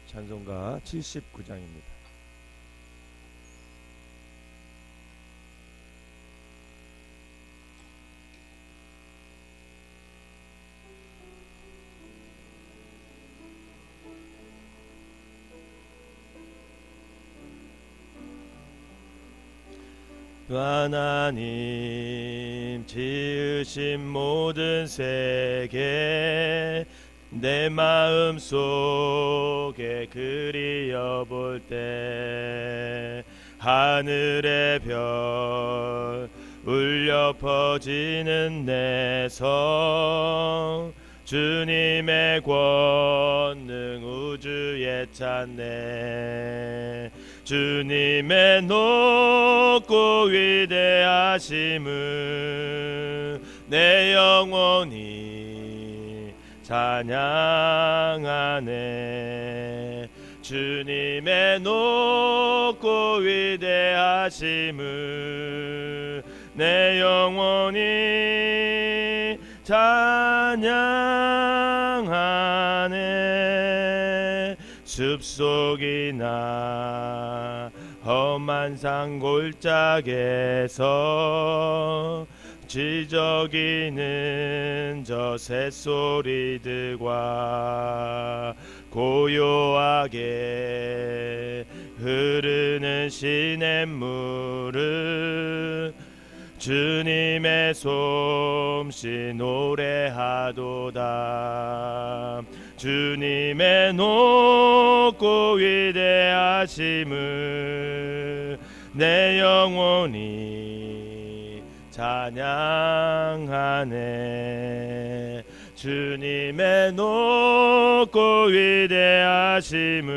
찬송가 79장입니다. 하나님 지으신 모든 세계 내 마음 속에 그리어 볼 때 하늘의 별 울려 퍼지는 내 성 주님의 권능 우주에 찾네. 주님의 높고 위대하심을 내 영혼이 찬양하네. 주님의 높고 위대하심을 내 영혼이 찬양하네. 숲속이나 험한 산 골짜기에서 지저귀는 저 새소리들과 고요하게 흐르는 시냇물을 주님의 솜씨 노래하도다. 주님의 높고 위대하심을 내 영혼이 찬양하네. 주님의 높고 위대하심을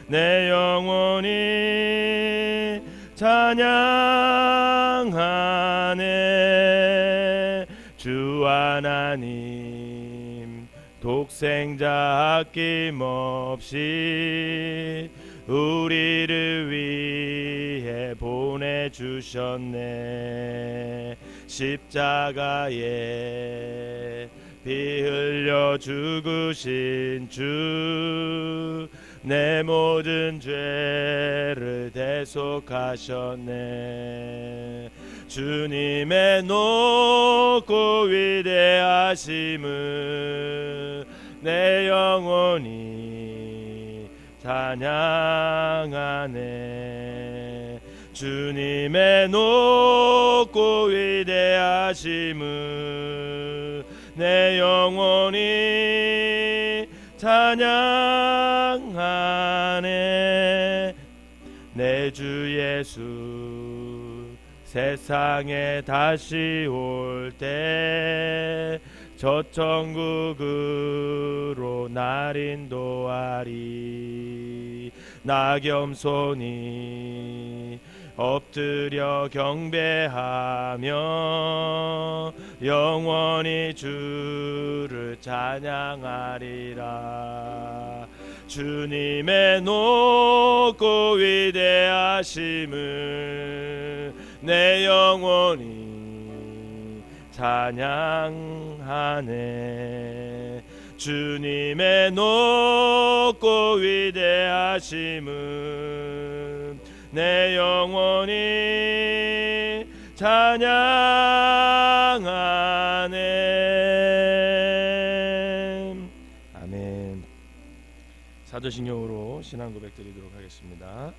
내 영혼이 찬양하네. 주 하나님 독생자 아낌없이 우리를 위해 보내주셨네. 십자가에 피 흘려 죽으신 주 내 모든 죄를 대속하셨네. 주님의 높고 위대하심을 내 영혼이 찬양하네. 주님의 높고 위대하심을 내 영혼이 찬양하네. 내 주 예수 세상에 다시 올 때 저 천국으로 날 인도하리. 나 겸손히 엎드려 경배하며 영원히 주를 찬양하리라. 주님의 높고 위대하심을 내 영혼이 찬양하네. 주님의 높고 위대하심을 내 영혼이 찬양하네. 아멘. 사도신경으로 신앙 고백 드리도록 하겠습니다.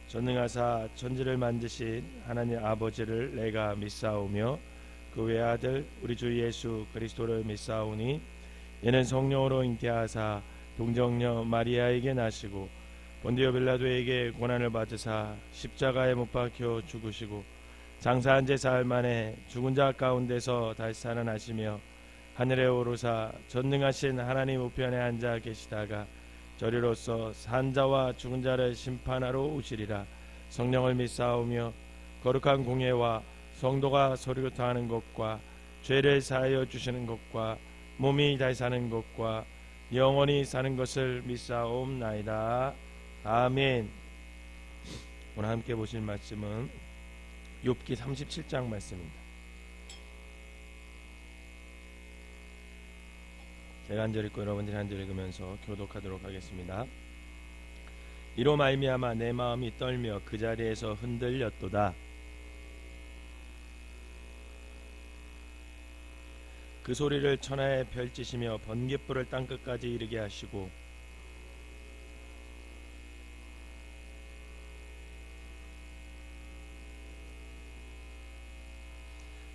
전능하사 천지를 만드신 하나님 아버지를 내가 믿사오며 그 외아들 우리 주 예수 그리스도를 믿사오니 이는 성령으로 잉태하사 동정녀 마리아에게 나시고 본디오 빌라도에게 고난을 받으사 십자가에 못 박혀 죽으시고 장사한 지 사흘 만에 죽은 자 가운데서 다시 살아나시며 하늘에 오르사 전능하신 하나님 우편에 앉아 계시다가 저리로서 산 자와 죽은 자를 심판하러 오시리라. 성령을 믿사오며 거룩한 공예와 성도가 서로 다하는 것과 죄를 사하여 주시는 것과 몸이 다시 사는 것과 영원히 사는 것을 믿사옵나이다. 아멘. 오늘 함께 보실 말씀은 욥기 37장 말씀입니다. 제가 한 절 읽고 여러분들이 한 절 읽으면서 교독하도록 하겠습니다. 이로 말미암아 내 마음이 떨며 그 자리에서 흔들렸도다. 그 소리를 천하에 펼치시며 번갯불을 땅끝까지 이르게 하시고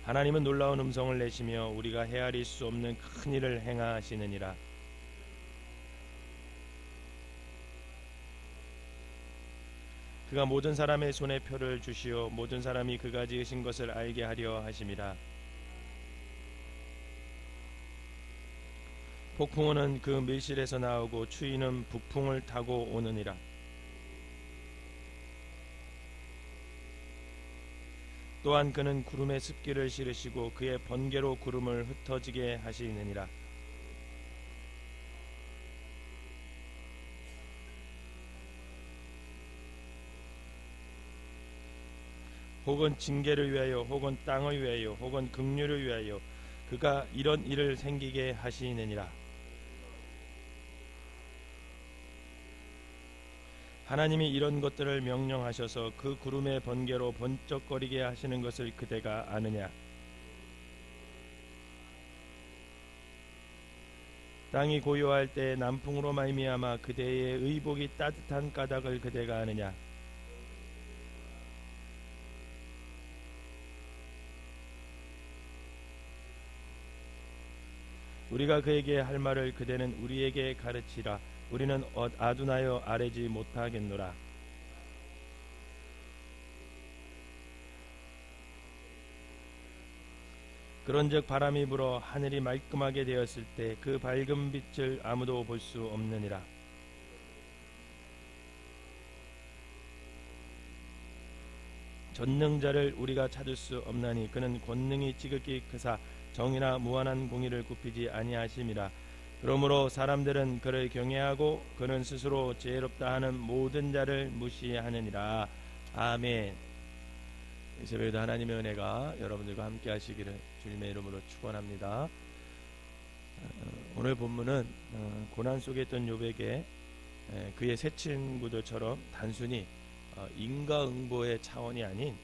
하나님은 놀라운 음성을 내시며 우리가 헤아릴 수 없는 큰 일을 행하시느니라. 그가 모든 사람의 손에 표를 주시어 모든 사람이 그가 지으신 것을 알게 하려 하심이라. 폭풍우는 그 밀실에서 나오고 추위는 북풍을 타고 오느니라. 또한 그는 구름에 습기를 실으시고 그의 번개로 구름을 흩어지게 하시느니라. 혹은 징계를 위하여 혹은 땅을 위하여 혹은 긍휼을 위하여 그가 이런 일을 생기게 하시느니라. 하나님이 이런 것들을 명령하셔서 그 구름의 번개로 번쩍거리게 하시는 것을 그대가 아느냐? 땅이 고요할 때 남풍으로 말미암아 그대의 의복이 따뜻한 까닭을 그대가 아느냐? 우리가 그에게 할 말을 그대는 우리에게 가르치라. 우리는 아둔하여 아뢰지 못하겠노라. 그런즉 바람이 불어 하늘이 말끔하게 되었을 때 그 밝은 빛을 아무도 볼 수 없느니라. 전능자를 우리가 찾을 수 없나니 그는 권능이 지극히 크사 정의나 무한한 공의를 굽히지 아니하심이라. 그러므로 사람들은 그를 경외하고 그는 스스로 지혜롭다 하는 모든 자를 무시하느니라. 아멘. 이 새벽에도 하나님의 은혜가 여러분들과 함께 하시기를 주님의 이름으로 축원합니다. 오늘 본문은 고난 속에 있던 욥에게 그의 세 친구들처럼 단순히 인과응보의 차원이 아닌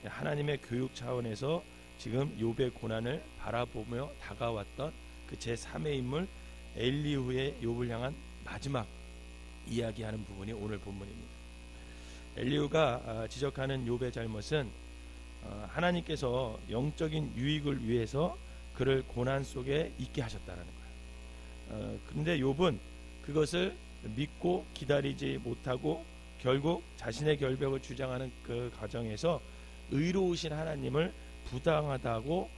하나님의 교육 차원에서 지금 욥의 고난을 바라보며 다가왔던 그 제3의 인물 엘리후의 욥을 향한 마지막 이야기하는 부분이 오늘 본문입니다. 엘리후가 지적하는 욥의 잘못은 하나님께서 영적인 유익을 위해서 그를 고난 속에 있게 하셨다는 거예요. 그런데 욥은 그것을 믿고 기다리지 못하고 결국 자신의 결벽을 주장하는 그 과정에서 의로우신 하나님을 부당하다고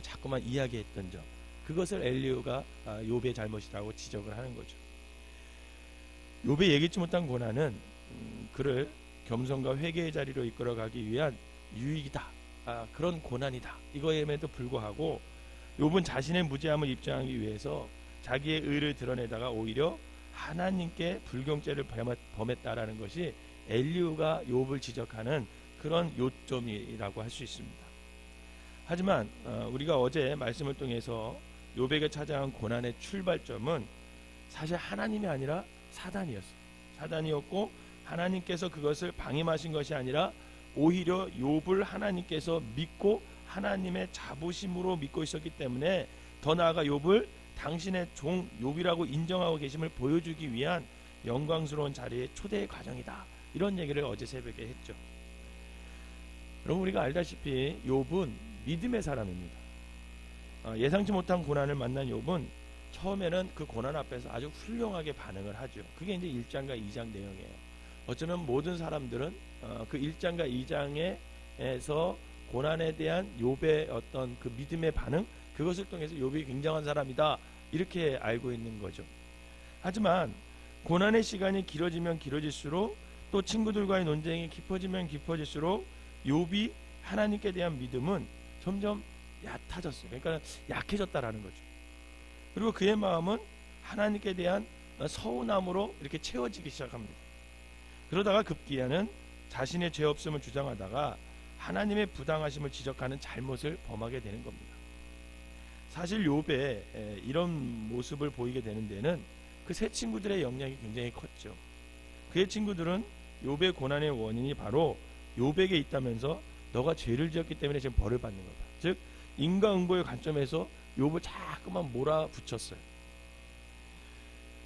자꾸만 이야기했던 점, 그것을 엘리후가 욥의 잘못이라고 지적을 하는 거죠. 욥의 예기치 못한 고난은 그를 겸손과 회개의 자리로 이끌어가기 위한 유익이다, 그런 고난이다, 이거임에도 불구하고 욥은 자신의 무죄함을 입증하기 위해서 자기의 의를 드러내다가 오히려 하나님께 불경죄를 범했다라는 것이 엘리후가 욥을 지적하는 그런 요점이라고 할 수 있습니다. 하지만 우리가 어제 말씀을 통해서 욥에게 찾아온 고난의 출발점은 사실 하나님이 아니라 사단이었어요. 사단이었고 하나님께서 그것을 방임하신 것이 아니라 오히려 욥을 하나님께서 믿고 하나님의 자부심으로 믿고 있었기 때문에 더 나아가 욥을 당신의 종 욥이라고 인정하고 계심을 보여주기 위한 영광스러운 자리의 초대의 과정이다, 이런 얘기를 어제 새벽에 했죠. 여러분, 우리가 알다시피 욥은 믿음의 사람입니다. 예상치 못한 고난을 만난 욥은 처음에는 그 고난 앞에서 아주 훌륭하게 반응을 하죠. 그게 이제 1장과 2장 내용이에요. 어쩌면 모든 사람들은 그 1장과 2장에서 고난에 대한 욥의 어떤 그 믿음의 반응, 그것을 통해서 욥이 굉장한 사람이다, 이렇게 알고 있는 거죠. 하지만 고난의 시간이 길어지면 길어질수록 또 친구들과의 논쟁이 깊어지면 깊어질수록 욥이 하나님께 대한 믿음은 점점 얕아졌어요. 그러니까 약해졌다라는 거죠. 그리고 그의 마음은 하나님께 대한 서운함으로 이렇게 채워지기 시작합니다. 그러다가 급기야는 자신의 죄 없음을 주장하다가 하나님의 부당하심을 지적하는 잘못을 범하게 되는 겁니다. 사실 욥의 이런 모습을 보이게 되는 데는 그 세 친구들의 영향이 굉장히 컸죠. 그의 친구들은 욥의 고난의 원인이 바로 욥에게 있다면서 너가 죄를 지었기 때문에 지금 벌을 받는 거다. 즉 인과응보의 관점에서 욥을 자꾸만 몰아붙였어요.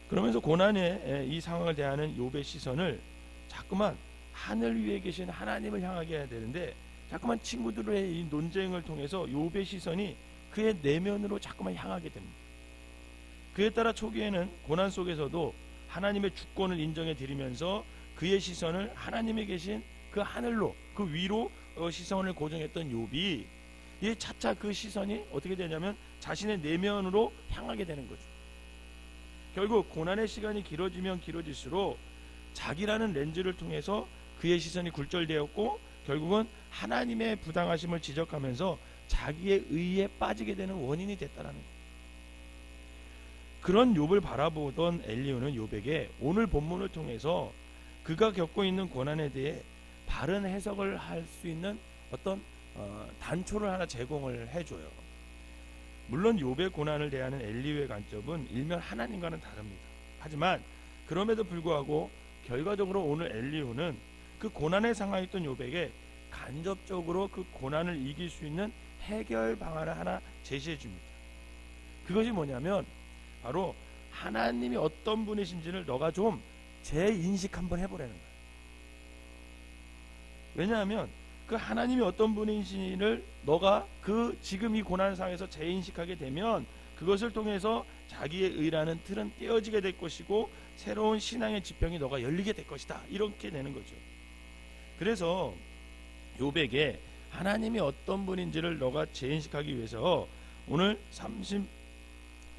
그러면서 고난의 이 상황을 대하는 욥의 시선을 자꾸만 하늘 위에 계신 하나님을 향하게 해야 되는데 자꾸만 친구들의 이 논쟁을 통해서 욥의 시선이 그의 내면으로 자꾸만 향하게 됩니다. 그에 따라 초기에는 고난 속에서도 하나님의 주권을 인정해 드리면서 그의 시선을 하나님이 계신 그 하늘로, 그 위로 시선을 고정했던 욥이 이 차차 그 시선이 어떻게 되냐면 자신의 내면으로 향하게 되는 거죠. 결국 고난의 시간이 길어지면 길어질수록 자기라는 렌즈를 통해서 그의 시선이 굴절되었고 결국은 하나님의 부당하심을 지적하면서 자기의 의에 빠지게 되는 원인이 됐다라는 거예요. 그런 욥을 바라보던 엘리후는 욥에게 오늘 본문을 통해서 그가 겪고 있는 고난에 대해 바른 해석을 할 수 있는 어떤 단초를 하나 제공을 해줘요. 물론 욥의 고난을 대하는 엘리후의 관점은 일면 하나님과는 다릅니다. 하지만 그럼에도 불구하고 결과적으로 오늘 엘리후는 그 고난의 상황에 있던 욥에게 간접적으로 그 고난을 이길 수 있는 해결 방안을 하나 제시해 줍니다. 그것이 뭐냐면 바로 하나님이 어떤 분이신지를 너가 좀 재인식 한번 해보라는 거예요. 왜냐하면 그 하나님이 어떤 분이신지를 너가 그 지금 이 고난 상황에서 재인식하게 되면 그것을 통해서 자기의 의라는 틀은 떼어지게 될 것이고 새로운 신앙의 지평이 너가 열리게 될 것이다. 이렇게 되는 거죠. 그래서 욥에게 하나님이 어떤 분인지를 너가 재인식하기 위해서 오늘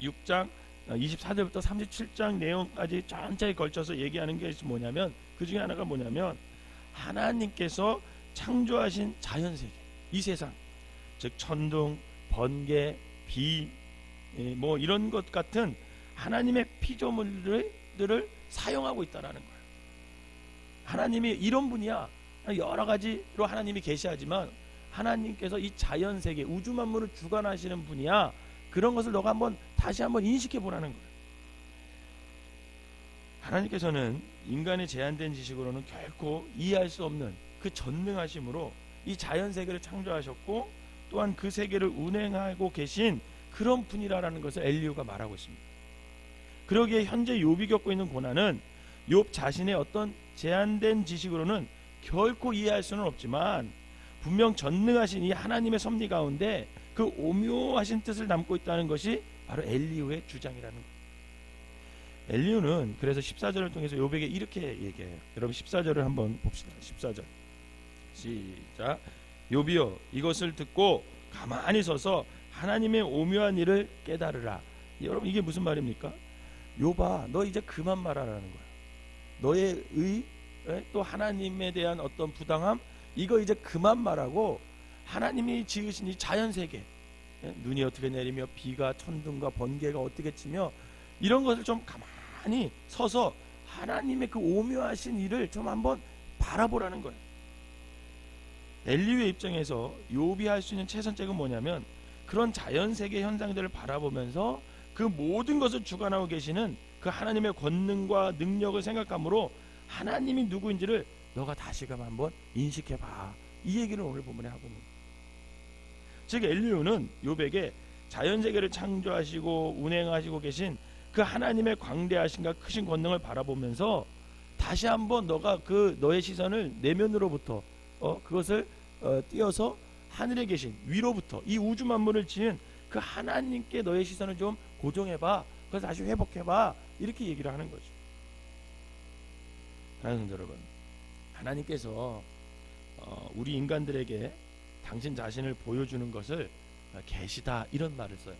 36장 24절부터 37장 내용까지 전체에 걸쳐서 얘기하는 게 뭐냐면 그 중에 하나가 뭐냐면 하나님께서 창조하신 자연세계, 이 세상, 즉 천둥, 번개, 비, 뭐 이런 것 같은 하나님의 피조물들을 사용하고 있다라는 거예요. 하나님이 이런 분이야. 여러 가지로 하나님이 계시하지만 하나님께서 이 자연세계, 우주 만물을 주관하시는 분이야. 그런 것을 너가 다시 한번 인식해 보라는 거예요. 하나님께서는 인간의 제한된 지식으로는 결코 이해할 수 없는 그 전능하심으로 이 자연세계를 창조하셨고 또한 그 세계를 운행하고 계신 그런 분이라는 것을 엘리후가 말하고 있습니다. 그러기에 현재 욥이 겪고 있는 고난은 욥 자신의 어떤 제한된 지식으로는 결코 이해할 수는 없지만 분명 전능하신 이 하나님의 섭리 가운데 그 오묘하신 뜻을 담고 있다는 것이 바로 엘리후의 주장이라는 거예요. 엘리후는 그래서 14절을 통해서 욥에게 이렇게 얘기해요. 여러분 14절을 한번 봅시다. 14절 시작. 욥이여 이것을 듣고 가만히 서서 하나님의 오묘한 일을 깨달으라. 여러분 이게 무슨 말입니까? 욥아 너 이제 그만 말하라는 거야. 너의 의 또 하나님에 대한 어떤 부당함 이거 이제 그만 말하고 하나님이 지으신 이 자연세계 눈이 어떻게 내리며 비가 천둥과 번개가 어떻게 치며 이런 것을 좀 가만히 서서 하나님의 그 오묘하신 일을 좀 한번 바라보라는 거예요. 엘리후의 입장에서 욥이 할 수 있는 최선책은 뭐냐면 그런 자연세계 현상들을 바라보면서 그 모든 것을 주관하고 계시는 그 하나님의 권능과 능력을 생각함으로 하나님이 누구인지를 너가 다시금 한번 인식해봐. 이 얘기를 오늘 본문에 하고 있는 거예요. 즉 엘리후는 욥에게 자연세계를 창조하시고 운행하시고 계신 그 하나님의 광대하신가 크신 권능을 바라보면서 다시 한번 너가 그 너의 시선을 내면으로부터 그것을 띄어서 하늘에 계신 위로부터 이 우주 만물을 지은 그 하나님께 너의 시선을 좀 고정해봐. 그래서 다시 회복해봐. 이렇게 얘기를 하는 거죠. 사랑하는 여러분, 하나님께서 우리 인간들에게 당신 자신을 보여주는 것을 계시다 이런 말을 써요.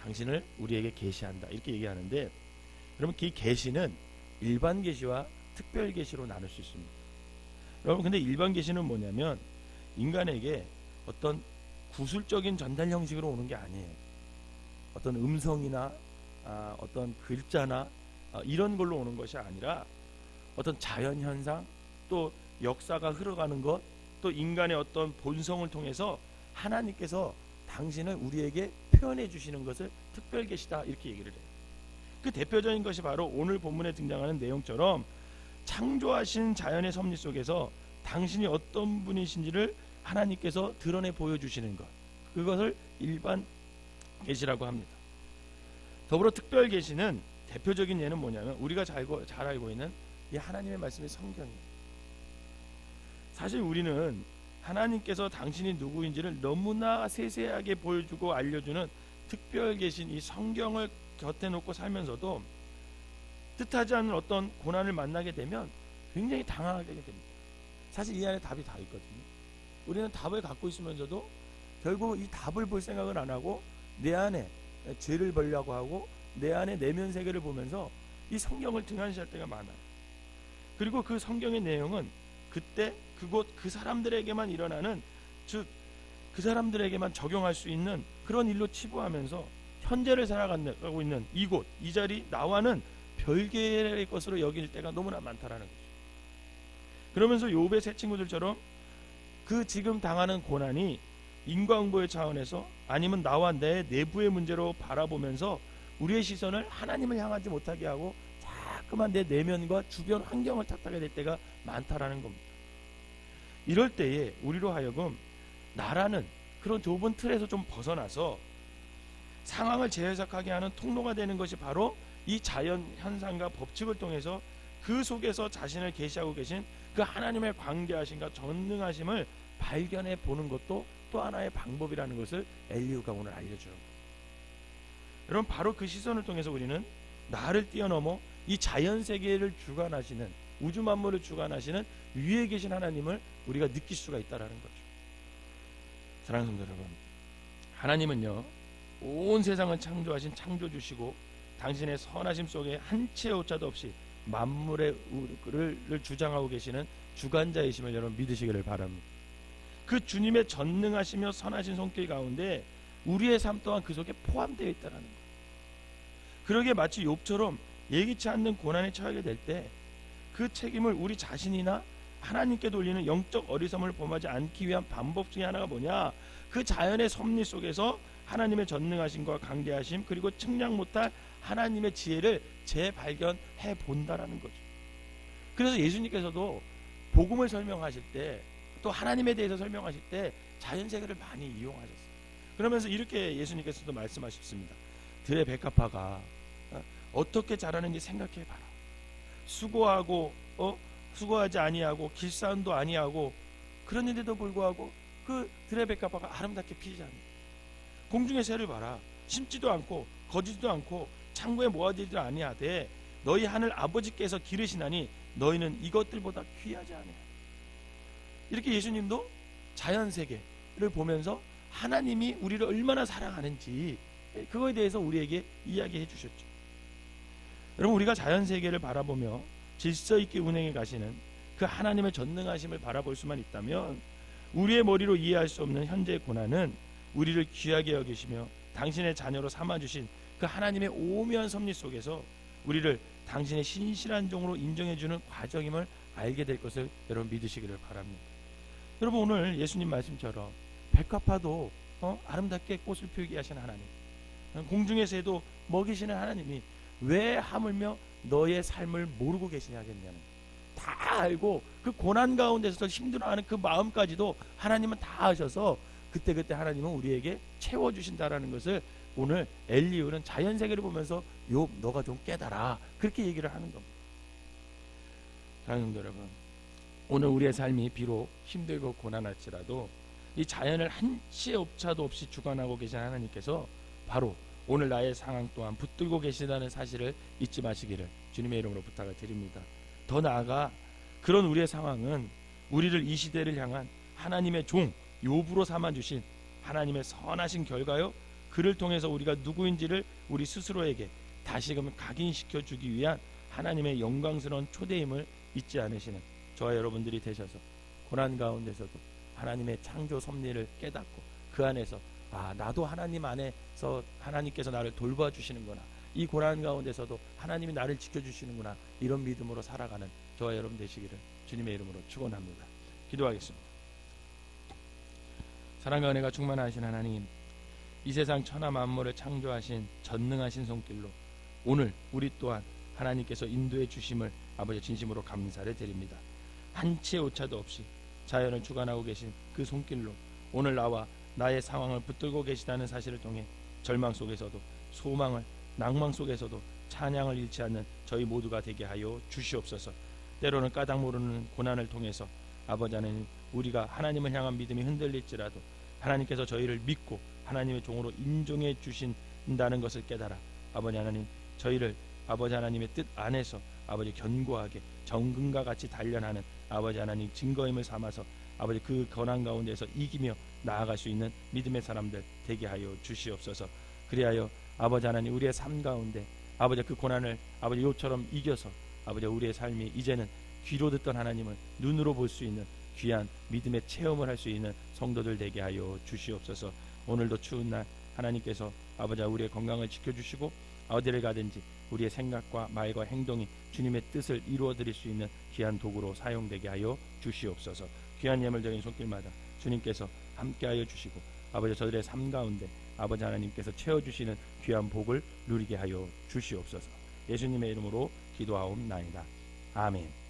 당신을 우리에게 계시한다 이렇게 얘기하는데 여러분 그 계시는 일반 계시와 특별 계시로 나눌 수 있습니다. 여러분 근데 일반 계시는 뭐냐면 인간에게 어떤 구술적인 전달 형식으로 오는 게 아니에요. 어떤 음성이나 어떤 글자나 이런 걸로 오는 것이 아니라 어떤 자연현상 또 역사가 흘러가는 것 또 인간의 어떤 본성을 통해서 하나님께서 당신을 우리에게 표현해 주시는 것을 특별 계시다 이렇게 얘기를 해요. 그 대표적인 것이 바로 오늘 본문에 등장하는 내용처럼 창조하신 자연의 섭리 속에서 당신이 어떤 분이신지를 하나님께서 드러내 보여주시는 것, 그것을 일반 계시라고 합니다. 더불어 특별 계시는 대표적인 예는 뭐냐면 우리가 잘 알고 있는 이 하나님의 말씀이 성경이에요. 사실 우리는 하나님께서 당신이 누구인지를 너무나 세세하게 보여주고 알려주는 특별 계신 이 성경을 곁에 놓고 살면서도 뜻하지 않은 어떤 고난을 만나게 되면 굉장히 당황하게 됩니다. 사실 이 안에 답이 다 있거든요. 우리는 답을 갖고 있으면서도 결국 이 답을 볼 생각을 안 하고 내 안에 죄를 벌려고 하고 내 안에 내면 세계를 보면서 이 성경을 등한시할 때가 많아요. 그리고 그 성경의 내용은 그때 그곳 그 사람들에게만 일어나는, 즉 그 사람들에게만 적용할 수 있는 그런 일로 치부하면서 현재를 살아가고 있는 이곳 이 자리 나와는 별개의 것으로 여길 때가 너무나 많다라는 거죠. 그러면서 욥의 세 친구들처럼 그 지금 당하는 고난이 인과응보의 차원에서 아니면 나와 내 내부의 문제로 바라보면서 우리의 시선을 하나님을 향하지 못하게 하고 자꾸만 내 내면과 주변 환경을 탓하게 될 때가 많다라는 겁니다. 이럴 때에 우리로 하여금 나라는 그런 좁은 틀에서 좀 벗어나서 상황을 재해석하게 하는 통로가 되는 것이 바로 이 자연 현상과 법칙을 통해서 그 속에서 자신을 계시하고 계신 그 하나님의 광대하심과 전능하심을 발견해 보는 것도 또 하나의 방법이라는 것을 엘리후가 오늘 알려주는 거예요. 여러분, 바로 그 시선을 통해서 우리는 나를 뛰어넘어 이 자연 세계를 주관하시는, 우주 만물을 주관하시는 위에 계신 하나님을 우리가 느낄 수가 있다라는 거죠. 사랑하는 성도 여러분, 하나님은요 온 세상을 창조하신 창조주시고 당신의 선하심 속에 한 채의 오차도 없이 만물의 를 주장하고 계시는 주관자이심을 여러분 믿으시기를 바랍니다. 그 주님의 전능하시며 선하신 손길 가운데 우리의 삶 또한 그 속에 포함되어 있다는 거예요. 그러게 마치 욥처럼 예기치 않는 고난에 처하게 될 때 그 책임을 우리 자신이나 하나님께 돌리는 영적 어리석음을 범하지 않기 위한 방법 중에 하나가 뭐냐? 그 자연의 섭리 속에서 하나님의 전능하심과 강대하심 그리고 측량 못할 하나님의 지혜를 재발견해 본다라는 거죠. 그래서 예수님께서도 복음을 설명하실 때 또 하나님에 대해서 설명하실 때 자연세계를 많이 이용하셨어요. 그러면서 이렇게 예수님께서도 말씀하셨습니다. 들의 백합화가 어떻게 자라는지 생각해봐라. 수고하고 수고하지 아니하고 길싸움도 아니하고 그런데도 불구하고 그 들의 백합화가 아름답게 피지 않는, 공중의 새를 봐라. 심지도 않고 거지도 않고 창고에 모아지지도 아니하되 너희 하늘 아버지께서 기르시나니 너희는 이것들보다 귀하지 않아요. 이렇게 예수님도 자연세계를 보면서 하나님이 우리를 얼마나 사랑하는지 그거에 대해서 우리에게 이야기해 주셨죠. 여러분, 우리가 자연세계를 바라보며 질서있게 운행해 가시는 그 하나님의 전능하심을 바라볼 수만 있다면 우리의 머리로 이해할 수 없는 현재의 고난은 우리를 귀하게 여기시며 당신의 자녀로 삼아주신 그 하나님의 오묘한 섭리 속에서 우리를 당신의 신실한 종으로 인정해주는 과정임을 알게 될 것을 여러분 믿으시기를 바랍니다. 여러분, 오늘 예수님 말씀처럼 백합화도 아름답게 꽃을 피우게 하신 하나님, 공중의 새도 먹이시는 하나님이 왜 하물며 너의 삶을 모르고 계시냐겠냐는, 다 알고 그 고난 가운데서 힘들어하는 그 마음까지도 하나님은 다 아셔서 그때그때 하나님은 우리에게 채워주신다라는 것을 오늘 엘리후는 자연세계를 보면서 욥 너가 좀 깨달아 그렇게 얘기를 하는 겁니다. 사랑하는 성도 여러분, 오늘 우리의 삶이 비록 힘들고 고난할지라도 이 자연을 한치의 오차도 없이 주관하고 계신 하나님께서 바로 오늘 나의 상황 또한 붙들고 계시다는 사실을 잊지 마시기를 주님의 이름으로 부탁을 드립니다. 더 나아가 그런 우리의 상황은 우리를 이 시대를 향한 하나님의 종 욥으로 삼아주신 하나님의 선하신 결과요, 그를 통해서 우리가 누구인지를 우리 스스로에게 다시금 각인시켜 주기 위한 하나님의 영광스러운 초대임을 잊지 않으시는 저와 여러분들이 되셔서 고난 가운데서도 하나님의 창조 섭리를 깨닫고 그 안에서 나도 하나님 안에서 하나님께서 나를 돌봐주시는구나, 이 고난 가운데서도 하나님이 나를 지켜주시는구나, 이런 믿음으로 살아가는 저와 여러분 되시기를 주님의 이름으로 축원합니다. 기도하겠습니다. 사랑과 은혜가 충만하신 하나님, 이 세상 천하 만물을 창조하신 전능하신 손길로 오늘 우리 또한 하나님께서 인도해 주심을 아버지 진심으로 감사를 드립니다. 한치의 오차도 없이 자연을 주관하고 계신 그 손길로 오늘 나와 나의 상황을 붙들고 계시다는 사실을 통해 절망 속에서도 소망을, 낭망 속에서도 찬양을 잃지 않는 저희 모두가 되게 하여 주시옵소서. 때로는 까닭 모르는 고난을 통해서 아버지 하나님, 우리가 하나님을 향한 믿음이 흔들릴지라도 하나님께서 저희를 믿고 하나님의 종으로 인정해 주신다는 것을 깨달아 아버지 하나님, 저희를 아버지 하나님의 뜻 안에서 아버지 견고하게 정금과 같이 단련하는 아버지 하나님 증거임을 삼아서 아버지 그 고난 가운데서 이기며 나아갈 수 있는 믿음의 사람들 되게 하여 주시옵소서. 그리하여 아버지 하나님, 우리의 삶 가운데 아버지 그 고난을 아버지 욥처럼 이겨서 아버지 우리의 삶이 이제는 귀로 듣던 하나님을 눈으로 볼 수 있는 귀한 믿음의 체험을 할 수 있는 성도들 되게 하여 주시옵소서. 오늘도 추운 날 하나님께서 아버지 우리의 건강을 지켜주시고 어디를 가든지 우리의 생각과 말과 행동이 주님의 뜻을 이루어 드릴 수 있는 귀한 도구로 사용되게 하여 주시옵소서. 귀한 예물적인 손길마다 주님께서 함께하여 주시고 아버지 저들의 삶 가운데 아버지 하나님께서 채워주시는 귀한 복을 누리게 하여 주시옵소서. 예수님의 이름으로 기도하옵나이다. 아멘.